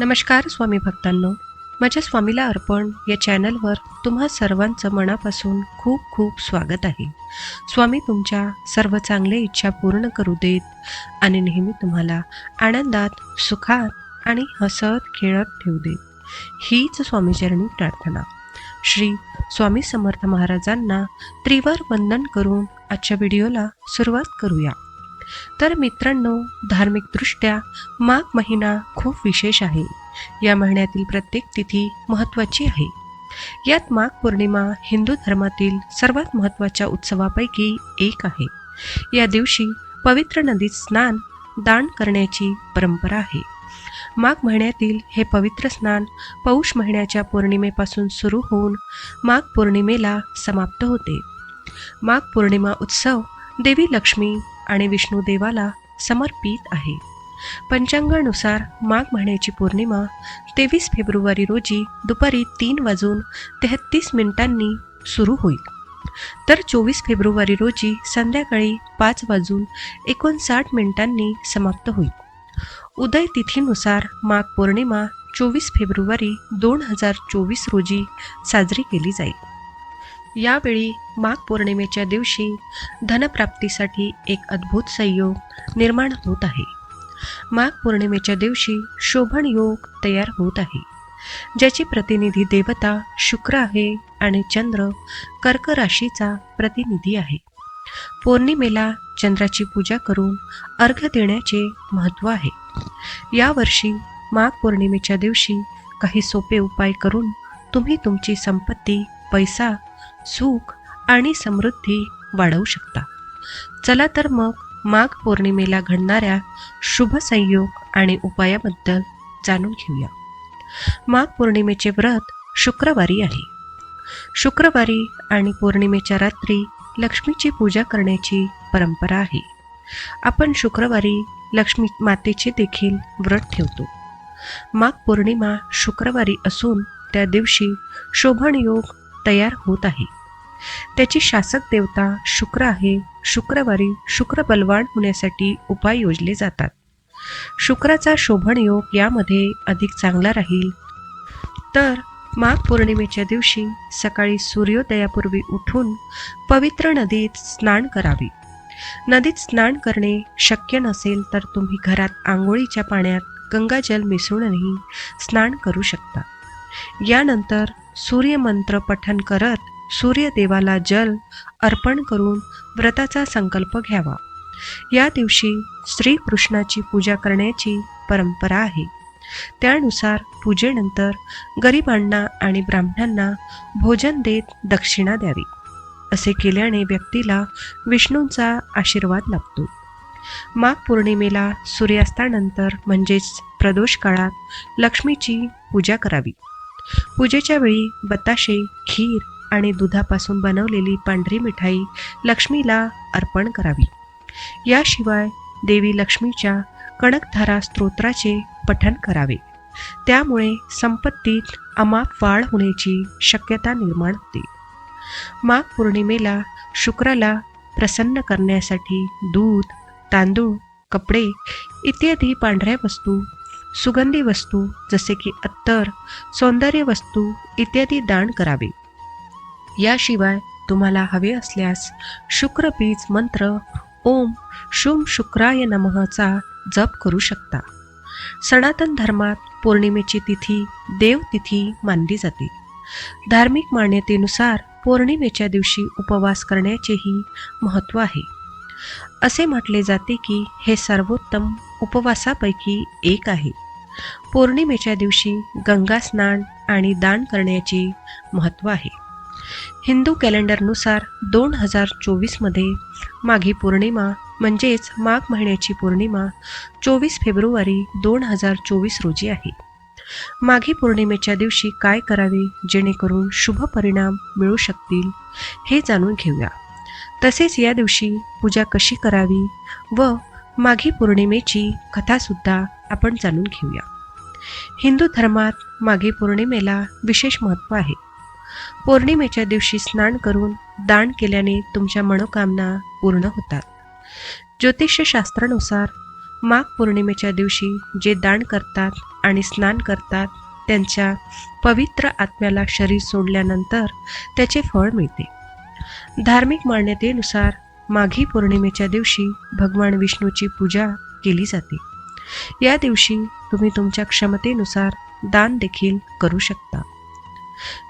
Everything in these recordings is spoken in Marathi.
नमस्कार स्वामी भक्तांनो, माझ्या स्वामीला अर्पण या चॅनलवर तुम्हा सर्वांचं मनापासून खूप खूप स्वागत आहे. स्वामी तुमच्या सर्व चांगल्या इच्छा पूर्ण करू देत आणि नेहमी तुम्हाला आनंदात, सुखात आणि हसत खेळत ठेवू देत, हीच स्वामीचरणी प्रार्थना. श्री स्वामी समर्थ महाराजांना त्रिवार वंदन करून आजच्या व्हिडिओला सुरुवात करूया. तर मित्रांनो, धार्मिकदृष्ट्या माघ महिना खूप विशेष आहे. या महिन्यातील प्रत्येक तिथी महत्त्वाची आहे. यात माघ पौर्णिमा हिंदू धर्मातील सर्वात महत्त्वाच्या उत्सवापैकी एक आहे. या दिवशी पवित्र नदीत स्नान, दान करण्याची परंपरा आहे. माघ महिन्यातील हे पवित्र स्नान पौष महिन्याच्या पौर्णिमेपासून सुरू होऊन माघ पौर्णिमेला समाप्त होते. माघ पौर्णिमा उत्सव देवी लक्ष्मी आणि विष्णुदेवाला समर्पित आहे. पंचांगानुसार माघ महिन्याची पौर्णिमा 23 फेब्रुवारी रोजी दुपारी 3:33 सुरू होईल, तर 24 फेब्रुवारी रोजी संध्याकाळी 5:59 समाप्त होईल. उदय तिथीनुसार माघ पौर्णिमा 24 फेब्रुवारी 2024 रोजी साजरी केली जाईल. यावेळी माघ पौर्णिमेच्या दिवशी धनप्राप्तीसाठी एक अद्भुत संयोग निर्माण होत आहे. माघ पौर्णिमेच्या दिवशी शोभन योग तयार होत आहे, ज्याची प्रतिनिधी देवता शुक्र आहे आणि चंद्र कर्क राशीचा प्रतिनिधी आहे. पौर्णिमेला चंद्राची पूजा करून अर्घ्य देण्याचे महत्त्व आहे. यावर्षी माघ पौर्णिमेच्या दिवशी काही सोपे उपाय करून तुम्ही तुमची संपत्ती, पैसा, सुख आणि समृद्धी वाढवू शकता. चला तर मग माघ पौर्णिमेला घडणाऱ्या शुभ संयोग आणि उपायाबद्दल जाणून घेऊया. माघ पौर्णिमेचे व्रत शुक्रवारी आहे. शुक्रवारी आणि पौर्णिमेच्या रात्री लक्ष्मीची पूजा करण्याची परंपरा आहे. आपण शुक्रवारी लक्ष्मी मातेचे देखील व्रत ठेवतो. माघ पौर्णिमा शुक्रवारी असून त्या दिवशी शोभन योग तयार होत आहे. त्याची शासक देवता शुक्र आहे. शुक्रवारी शुक्र बलवान होण्यासाठी उपाय योजले जातात. शुक्राचा शोभन योग यामध्ये अधिक चांगला राहील तर माघ पौर्णिमेच्या दिवशी सकाळी सूर्योदयापूर्वी उठून पवित्र नदीत स्नान करावे. नदीत स्नान करणे शक्य नसेल तर तुम्ही घरात आंघोळीच्या पाण्यात गंगाजल मिसळूनही स्नान करू शकता. यानंतर सूर्यमंत्र पठण करत सूर्यदेवाला जल अर्पण करून व्रताचा संकल्प घ्यावा. या दिवशी श्रीकृष्णाची पूजा करण्याची परंपरा आहे. त्यानुसार पूजेनंतर गरिबांना आणि ब्राह्मणांना भोजन देत दक्षिणा द्यावी. असे केल्याने व्यक्तीला विष्णूंचा आशीर्वाद लाभतो. माघ पौर्णिमेला सूर्यास्तानंतर म्हणजेच प्रदोष काळात लक्ष्मीची पूजा करावी. पूजेच्या वेळी बताशे, खीर आणि दुधापासून बनवलेली पांढरी मिठाई लक्ष्मीला अर्पण करावी. याशिवाय देवी लक्ष्मीच्या कणकधारा स्तोत्राचे पठण करावे. त्यामुळे संपत्तीत अमाप वाढ होण्याची शक्यता निर्माण होते. माघ पौर्णिमेला शुक्राला प्रसन्न करण्यासाठी दूध, तांदूळ, कपडे इत्यादी पांढऱ्या वस्तू, सुगंधी वस्तू जसे की अत्तर, सौंदर्य वस्तू इत्यादी दान करावे. याशिवाय तुम्हाला हवे असल्यास शुक्रबीज मंत्र ओम शुम शुक्राय नमःचा जप करू शकता. सनातन धर्मात पौर्णिमेची तिथी देवतिथी मानली जाते. धार्मिक मान्यतेनुसार पौर्णिमेच्या दिवशी उपवास करण्याचेही महत्त्व आहे. असे म्हटले जाते की हे सर्वोत्तम उपवासापैकी एक आहे. पौर्णिमेच्या दिवशी गंगा स्नान आणि दान करण्याचे महत्त्व आहे. हिंदू कॅलेंडरनुसार 2024 मध्ये माघी पौर्णिमा म्हणजेच माघ महिन्याची पौर्णिमा 24 फेब्रुवारी 2024 रोजी आहे. माघी पौर्णिमेच्या दिवशी काय करावे जेणेकरून शुभ परिणाम मिळू शकतील हे जाणून घेऊया. तसेच या दिवशी पूजा कशी करावी व माघी पौर्णिमेची कथासुद्धा आपण जाणून घेऊया. हिंदू धर्मात माघी पौर्णिमेला विशेष महत्त्व आहे. पौर्णिमेच्या दिवशी स्नान करून दान केल्याने तुमच्या मनोकामना पूर्ण होतात. ज्योतिषशास्त्रानुसार माघ पौर्णिमेच्या दिवशी जे दान करतात आणि स्नान करतात त्यांच्या पवित्र आत्म्याला शरीर सोडल्यानंतर त्याचे फळ मिळते. धार्मिक मान्यतेनुसार माघी पौर्णिमेच्या दिवशी भगवान विष्णूची पूजा केली जाते. या दिवशी तुम्ही तुमच्या क्षमतेनुसार दान देखील करू शकता.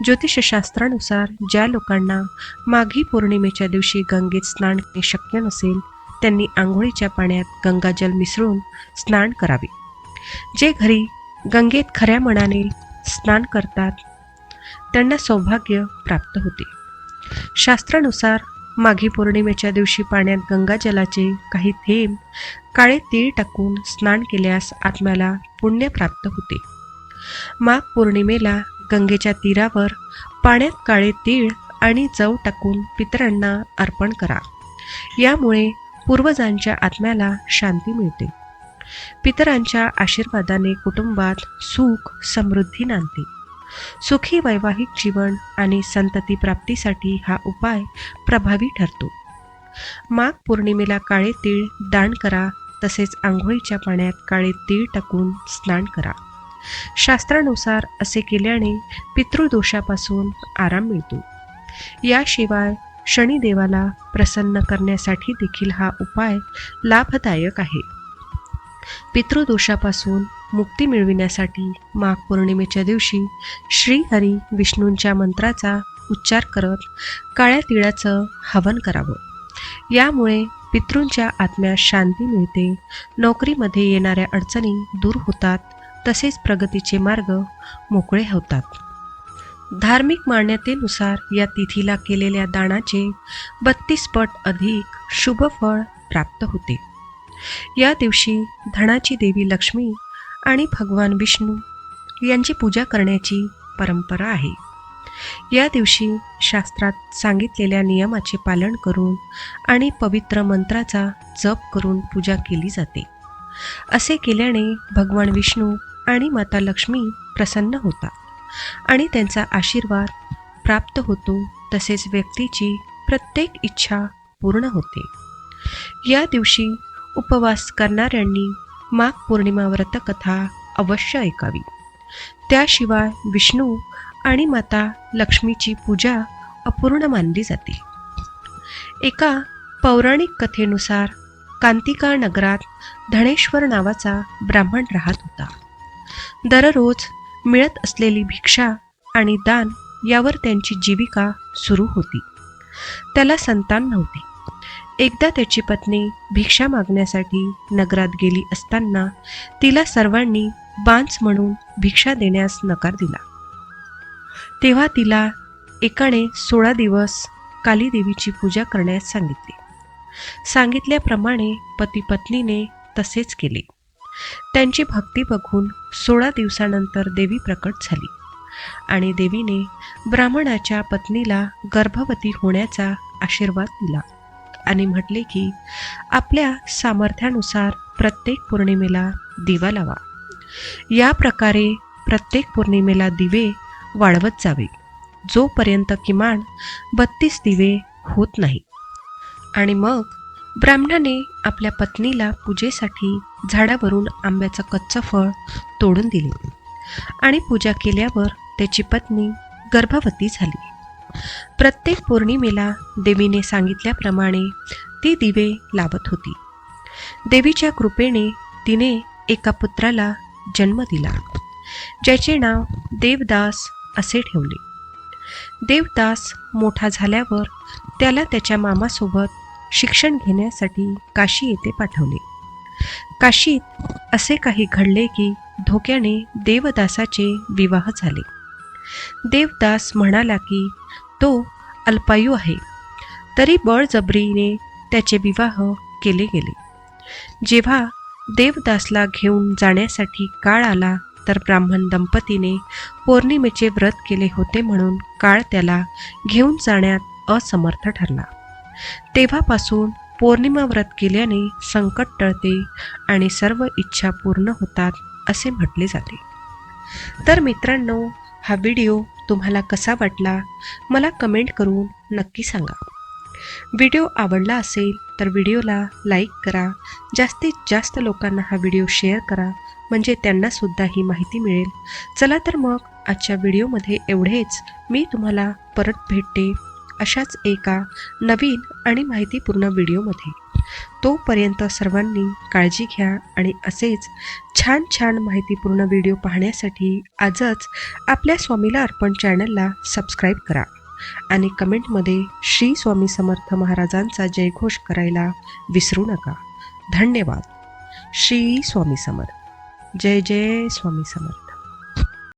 ज्योतिषशास्त्रानुसार ज्या लोकांना माघी पौर्णिमेच्या दिवशी गंगेत स्नान करणे शक्य नसेल त्यांनी आंघोळीच्या पाण्यात गंगाजल मिसळून स्नान करावे. जे घरी गंगेत खऱ्या मनाने स्नान करतात त्यांना सौभाग्य प्राप्त होते. शास्त्रानुसार माघी पौर्णिमेच्या दिवशी पाण्यात गंगाजलाचे काही थेंब काळे तीळ टाकून स्नान केल्यास आत्म्याला पुण्य प्राप्त होते. माघ पौर्णिमेला गंगेच्या तीरावर पाण्यात काळे तीळ आणि जव टाकून पितरांना अर्पण करा. यामुळे पूर्वजांच्या आत्म्याला शांती मिळते. पितरांच्या आशीर्वादाने कुटुंबात सुख समृद्धी नांदते. सुखी वैवाहिक जीवन आणि संतती प्राप्तीसाठी हा उपाय प्रभावी ठरतो. माघ पौर्णिमेला काळे तीळ दान करा. तसेच आंघोळीच्या पाण्यात काळे तीळ टाकून स्नान करा. शास्त्रानुसार असे केल्याने पितृदोषापासून आराम मिळतो. याशिवाय शनिदेवाला प्रसन्न करण्यासाठी देखील हा उपाय लाभदायक आहे. पितृदोषापासून मुक्ती मिळविण्यासाठी माघ पौर्णिमेच्या दिवशी श्री हरी विष्णूंच्या मंत्राचा उच्चार करत काळ्या तिळाचं हवन करावं. यामुळे पितृंच्या आत्म्यास शांती मिळते. नोकरीमध्ये येणाऱ्या अडचणी दूर होतात. तसेच प्रगतीचे मार्ग मोकळे होतात. धार्मिक मान्यतेनुसार या तिथीला केलेल्या दानाचे 32 पट अधिक शुभ फळ प्राप्त होते. या दिवशी धनाची देवी लक्ष्मी आणि भगवान विष्णू यांची पूजा करण्याची परंपरा आहे. या दिवशी शास्त्रात सांगितलेल्या नियमाचे पालन करून आणि पवित्र मंत्राचा जप करून पूजा केली जाते. असे केल्याने भगवान विष्णू आणि माता लक्ष्मी प्रसन्न होतात आणि त्यांचा आशीर्वाद प्राप्त होतो. तसेच व्यक्तीची प्रत्येक इच्छा पूर्ण होते. या दिवशी उपवास करणाऱ्यांनी माघ पौर्णिमा व्रतकथा अवश्य ऐकावी. त्याशिवाय विष्णू आणि माता लक्ष्मीची पूजा अपूर्ण मानली जाते. एका पौराणिक कथेनुसार कांतिका नगरात धनेश्वर नावाचा ब्राह्मण राहत होता. दररोज मिळत असलेली भिक्षा आणि दान यावर त्यांची जीविका सुरू होती. त्याला संतान नव्हते. एकदा त्याची पत्नी भिक्षा मागण्यासाठी नगरात गेली असताना तिला सर्वांनी बांस म्हणून भिक्षा देण्यास नकार दिला. तेव्हा तिला एकाने 16 दिवस काली देवीची पूजा करण्यास सांगितले. सांगितल्याप्रमाणे पती पत्नीने तसेच केले. त्यांची भक्ती बघून 16 दिवसानंतर देवी प्रकट झाली आणि देवीने ब्राह्मणाच्या पत्नीला गर्भवती होण्याचा आशीर्वाद दिला आणि म्हटले की आपल्या सामर्थ्यानुसार प्रत्येक पौर्णिमेला दिवा लावा. या प्रकारे प्रत्येक पौर्णिमेला दिवे वाढवत जावे जोपर्यंत किमान 32 दिवे होत नाही. आणि मग ब्राह्मणाने आपल्या पत्नीला पूजेसाठी झाडावरून आंब्याचं कच्चं फळ तोडून दिले आणि पूजा केल्यावर त्याची पत्नी गर्भवती झाली. प्रत्येक पौर्णिमेला देवीने सांगितल्याप्रमाणे ती दिवे लावत होती. देवीच्या कृपेने तिने एका पुत्राला जन्म दिला, ज्याचे नाव देवदास असे ठेवले. देवदास मोठा झाल्यावर त्याला त्याच्या मामासोबत शिक्षण घेण्यासाठी काशी येथे पाठवले. काशीत असे काही घडले की धोक्याने देवदासाचे विवाह झाले. देवदास म्हणाला की तो अल्पायू आहे, तरी बळजबरीने त्याचे विवाह केले गेले. जेव्हा देवदासला घेऊन जाण्यासाठी काळ आला तर ब्राह्मण दंपतीने पौर्णिमेचे व्रत केले होते म्हणून काळ त्याला घेऊन जाण्यात असमर्थ ठरला. तेव्हापासून पौर्णिमा व्रत केल्याने संकट टळते आणि सर्व इच्छा पूर्ण होतात असे म्हटले जाते. तर मित्रांनो, हा व्हिडिओ तुम्हाला कसा वाटला मला कमेंट करून नक्की सांगा. व्हिडिओ आवडला असेल तर व्हिडिओला लाईक करा. जास्तीत जास्त लोकांना हा व्हिडिओ शेअर करा. म्हणजे त्यांनासुद्धा ही माहिती मिळेल. चला तर मग आजच्या व्हिडिओमध्ये एवढेच. मी तुम्हाला परत भेटते अशाच एका नवीन आणि माहितीपूर्ण व्हिडिओमध्ये. तोपर्यंत सर्वांनी काळजी घ्या आणि असेच छान छान माहितीपूर्ण व्हिडिओ पाहण्यासाठी आजच आपल्या स्वामीला अर्पण चॅनलला सबस्क्राईब करा आणि कमेंटमध्ये श्री स्वामी समर्थ महाराजांचा जयघोष करायला विसरू नका. धन्यवाद. श्री स्वामी समर्थ. जय जय स्वामी समर्थ.